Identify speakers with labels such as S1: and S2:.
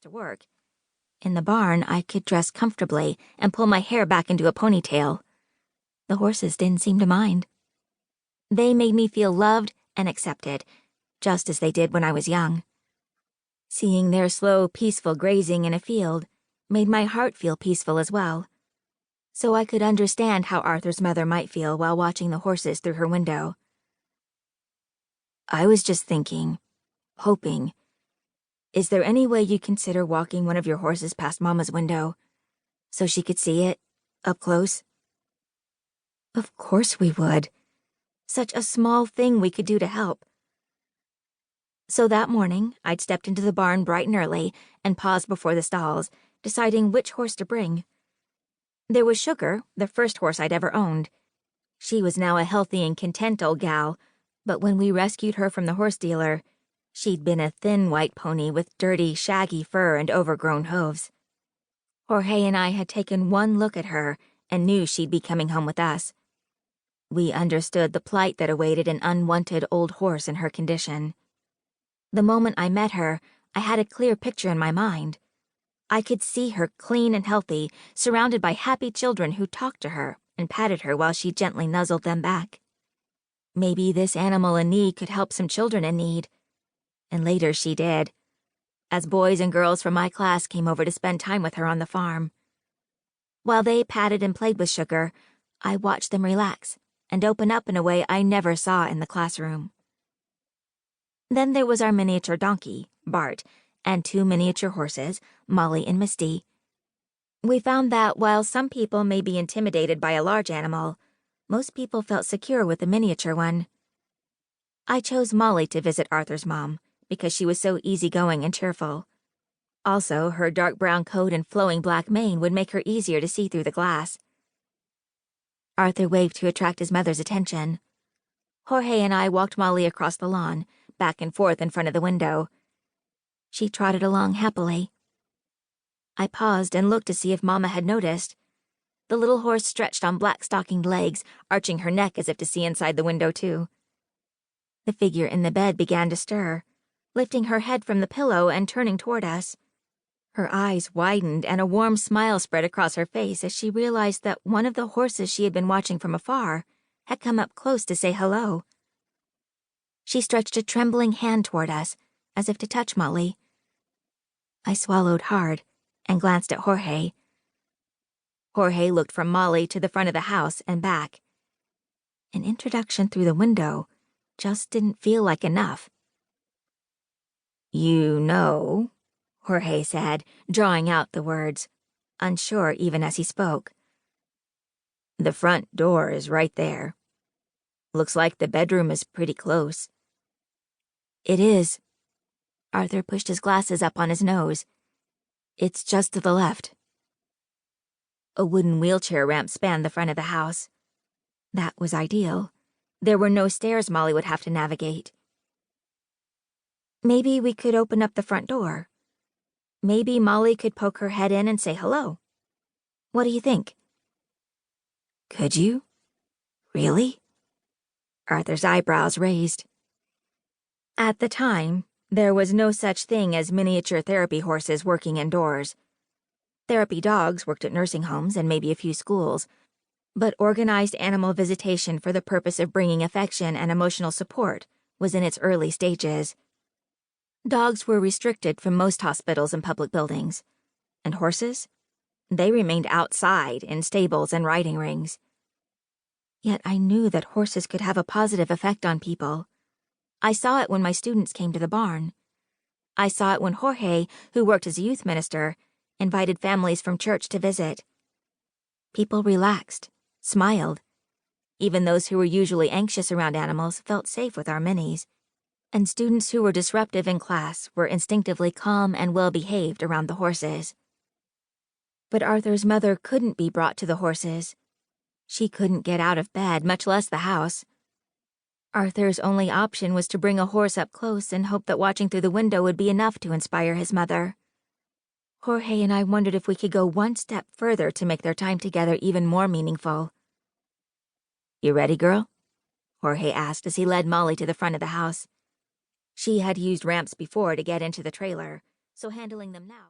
S1: to work. In the barn, I could dress comfortably and pull my hair back into a ponytail. The horses didn't seem to mind. They made me feel loved and accepted, just as they did when I was young. Seeing their slow, peaceful grazing in a field made my heart feel peaceful as well. So I could understand how Arthur's mother might feel while watching the horses through her window. I was just thinking, hoping, is there any way you'd consider walking one of your horses past Mama's window so she could see it, up close? Of course we would. Such a small thing we could do to help. So that morning, I'd stepped into the barn bright and early and paused before the stalls, deciding which horse to bring. There was Sugar, the first horse I'd ever owned. She was now a healthy and content old gal, but when we rescued her from the horse dealer, she'd been a thin white pony with dirty, shaggy fur and overgrown hooves. Jorge and I had taken one look at her and knew she'd be coming home with us. We understood the plight that awaited an unwanted old horse in her condition. The moment I met her, I had a clear picture in my mind. I could see her clean and healthy, surrounded by happy children who talked to her and patted her while she gently nuzzled them back. Maybe this animal in need could help some children in need. And later she did, as boys and girls from my class came over to spend time with her on the farm. While they patted and played with Sugar, I watched them relax and open up in a way I never saw in the classroom. Then there was our miniature donkey, Bart, and 2 miniature horses, Molly and Misty. We found that while some people may be intimidated by a large animal, most people felt secure with the miniature one. I chose Molly to visit Arthur's mom because she was so easygoing and cheerful. Also, her dark brown coat and flowing black mane would make her easier to see through the glass. Arthur waved to attract his mother's attention. Jorge and I walked Molly across the lawn, back and forth in front of the window. She trotted along happily. I paused and looked to see if Mama had noticed. The little horse stretched on black-stockinged legs, arching her neck as if to see inside the window, too. The figure in the bed began to stir, lifting her head from the pillow and turning toward us. Her eyes widened and a warm smile spread across her face as she realized that one of the horses she had been watching from afar had come up close to say hello. She stretched a trembling hand toward us, as if to touch Molly. I swallowed hard and glanced at Jorge. Jorge looked from Molly to the front of the house and back. An introduction through the window just didn't feel like enough. "You know," Jorge said, drawing out the words, unsure even as he spoke. "The front door is right there. Looks like the bedroom is pretty close." "It is." Arthur pushed his glasses up on his nose. "It's just to the left." A wooden wheelchair ramp spanned the front of the house. That was ideal. There were no stairs Molly would have to navigate. Maybe we could open up the front door. Maybe Molly could poke her head in and say hello. What do you think? Could you? Really? Arthur's eyebrows raised. At the time, there was no such thing as miniature therapy horses working indoors. Therapy dogs worked at nursing homes and maybe a few schools, but organized animal visitation for the purpose of bringing affection and emotional support was in its early stages. Dogs were restricted from most hospitals and public buildings. And horses? They remained outside in stables and riding rings. Yet I knew that horses could have a positive effect on people. I saw it when my students came to the barn. I saw it when Jorge, who worked as a youth minister, invited families from church to visit. People relaxed, smiled. Even those who were usually anxious around animals felt safe with our minis. And students who were disruptive in class were instinctively calm and well-behaved around the horses. But Arthur's mother couldn't be brought to the horses. She couldn't get out of bed, much less the house. Arthur's only option was to bring a horse up close and hope that watching through the window would be enough to inspire his mother. Jorge and I wondered if we could go one step further to make their time together even more meaningful. "You ready, girl?" Jorge asked as he led Molly to the front of the house. She had used ramps before to get into the trailer, so handling them now